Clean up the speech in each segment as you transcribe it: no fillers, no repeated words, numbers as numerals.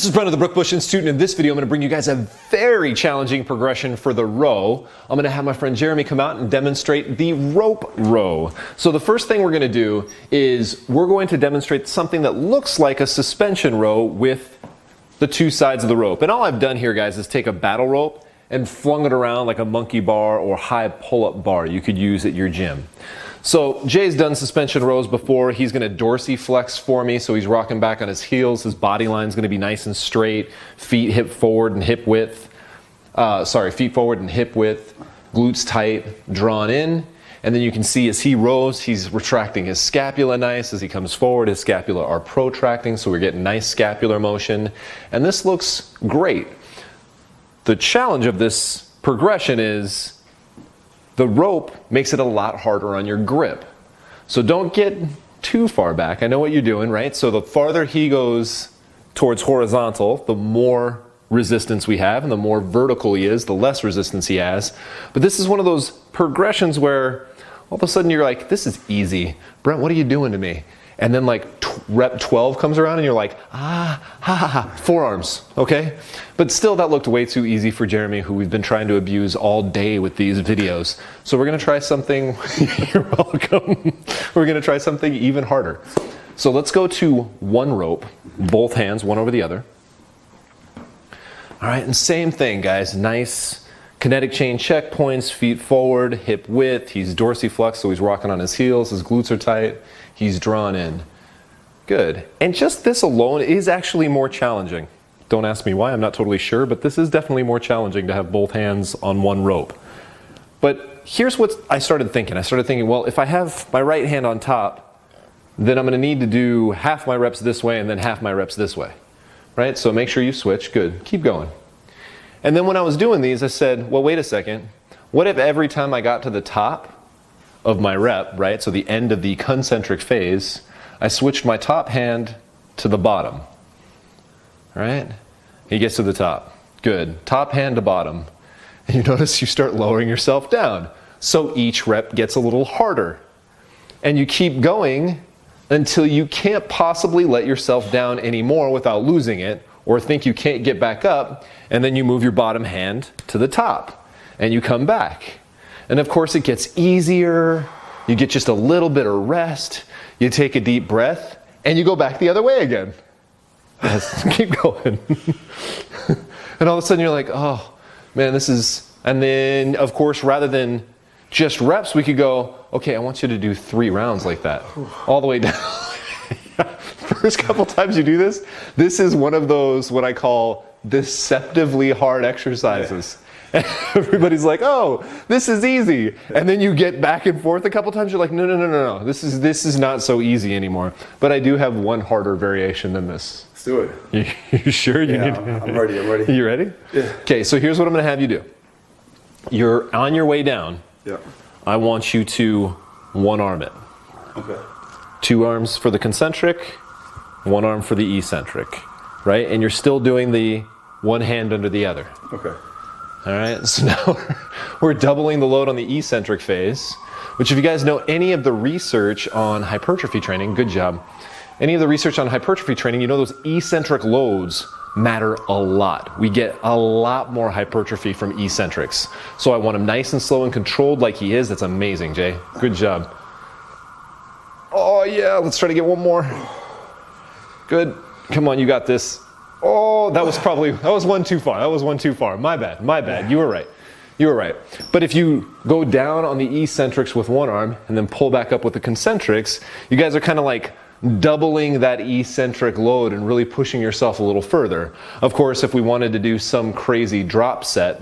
This is Brent of the Brookbush Institute, and in this video I'm going to bring you guys a very challenging progression for the row. I'm going to have my friend Jeremy come out and demonstrate the rope row. So the first thing we're going to do is we're going to demonstrate something that looks like a suspension row with the two sides of the rope. And all I've done here, guys, is take a battle rope and flung it around like a monkey bar or high pull-up bar you could use at your gym. So Jay's done suspension rows before. He's going to dorsiflex for me, so he's rocking back on his heels. His body line's going to be nice and straight. Feet hip forward and hip width. Feet forward and hip width. Glutes tight, drawn in. And then you can see as he rows, he's retracting his scapula nice. As he comes forward, his scapula are protracting, so we're getting nice scapular motion. And this looks great. The challenge of this progression is the rope makes it a lot harder on your grip. So don't get too far back. I know what you're doing, right? So the farther he goes towards horizontal, the more resistance we have, and the more vertical he is, the less resistance he has. But this is one of those progressions where all of a sudden you're like, this is easy. Brent, what are you doing to me? And then like rep 12 comes around and you're like, forearms, okay? But still that looked way too easy for Jeremy, who we've been trying to abuse all day with these videos. So we're gonna try something, you're welcome. We're gonna try something even harder. So let's go to one rope, both hands, one over the other. All right, and same thing, guys, nice kinetic chain checkpoints, feet forward, hip width. He's dorsiflex, so he's rocking on his heels, his glutes are tight. He's drawn in. Good. And just this alone is actually more challenging. Don't ask me why, I'm not totally sure, but this is definitely more challenging to have both hands on one rope. But here's what I started thinking. I started thinking, well, if I have my right hand on top, then I'm going to need to do half my reps this way and then half my reps this way. Right? So make sure you switch. Good. Keep going. And then when I was doing these, I said, well, wait a second. What if every time I got to the top of my rep, right, so the end of the concentric phase, I switched my top hand to the bottom, right? He gets to the top. Good. Top hand to bottom. And you notice you start lowering yourself down. So each rep gets a little harder. And you keep going until you can't possibly let yourself down anymore without losing it, or think you can't get back up, and then you move your bottom hand to the top, and you come back. And of course it gets easier, you get just a little bit of rest, you take a deep breath, and you go back the other way again. Yes, keep going. And all of a sudden you're like, oh man, this is, and then of course rather than just reps, we could go, okay, I want you to do 3 rounds like that, all the way down. First couple times you do this, this is one of those, what I call deceptively hard exercises. And everybody's like, oh, this is easy. And then you get back and forth a couple times, you're like, no, this is not so easy anymore. But I do have one harder variation than this. Let's do it. You sure? Yeah, I'm ready. You ready? Yeah. Okay, so here's what I'm gonna have you do. You're on your way down. Yeah. I want you to one arm it. Okay. 2 arms for the concentric, 1 arm for the eccentric, right? And you're still doing the one hand under the other. Okay. All right, so now we're doubling the load on the eccentric phase, which if you guys know any of the research on hypertrophy training, good job. Any of the research on hypertrophy training, you know those eccentric loads matter a lot. We get a lot more hypertrophy from eccentrics. So I want him nice and slow and controlled like he is. That's amazing, Jay. Good job. Oh yeah, let's try to get one more. Good. Come on, you got this. Oh, that was one too far. That was one too far. My bad. You were right. But if you go down on the eccentrics with one arm and then pull back up with the concentrics, you guys are kind of like doubling that eccentric load and really pushing yourself a little further. Of course, if we wanted to do some crazy drop set,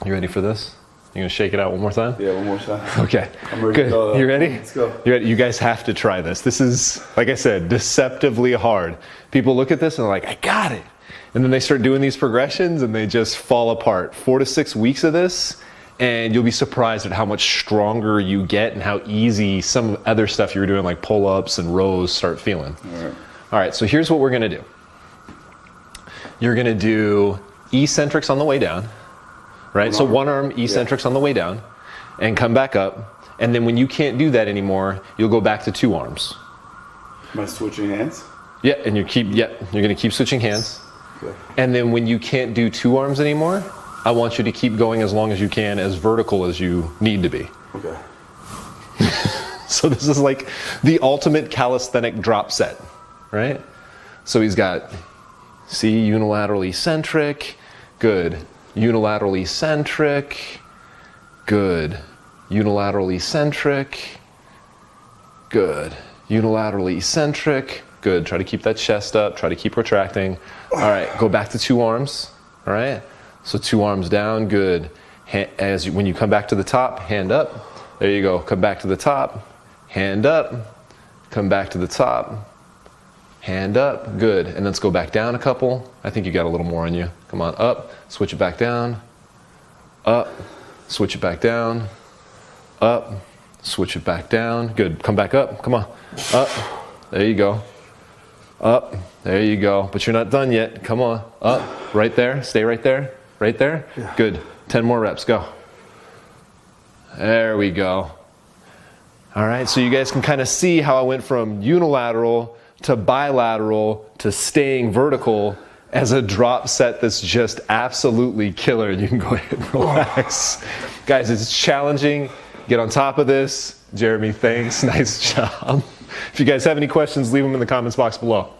you ready for this? You gonna shake it out one more time? Yeah, one more time. Okay. I'm ready. Good. To go. You ready? Let's go. You ready? You guys have to try this. This is, like I said, deceptively hard. People look at this and they're like, I got it. And then they start doing these progressions and they just fall apart. 4 to 6 weeks of this, and you'll be surprised at how much stronger you get and how easy some other stuff you were doing, like pull-ups and rows, start feeling. All right, so here's what we're gonna do. You're gonna do eccentrics on the way down. Right, so one arm eccentrics on the way down and come back up. And then when you can't do that anymore, you'll go back to 2 arms. Am I switching hands? Yeah, and you're gonna keep switching hands. Okay. And then when you can't do 2 arms anymore, I want you to keep going as long as you can, as vertical as you need to be. Okay. So this is like the ultimate calisthenic drop set, right? So he's got, see, unilateral eccentric, good. Unilateral eccentric, good. Unilateral eccentric, good. Unilateral eccentric, good. Try to keep that chest up, try to keep retracting. All right, go back to 2 arms, all right? So 2 arms down, good. When you come back to the top, hand up. There you go, come back to the top, hand up, come back to the top, hand up, good. And let's go back down a couple. I think you got a little more on you. Come on, up, switch it back down, up, switch it back down, up, switch it back down. Good, come back up, come on, up, there you go. Up, there you go. But you're not done yet, come on, up, right there, stay right there, right there. Yeah. Good, 10 more reps, go. There we go. All right, so you guys can kind of see how I went from unilateral to bilateral to staying vertical as a drop set that's just absolutely killer. You can go ahead and relax. Guys, it's challenging. Get on top of this. Jeremy, thanks. Nice job. If you guys have any questions, leave them in the comments box below.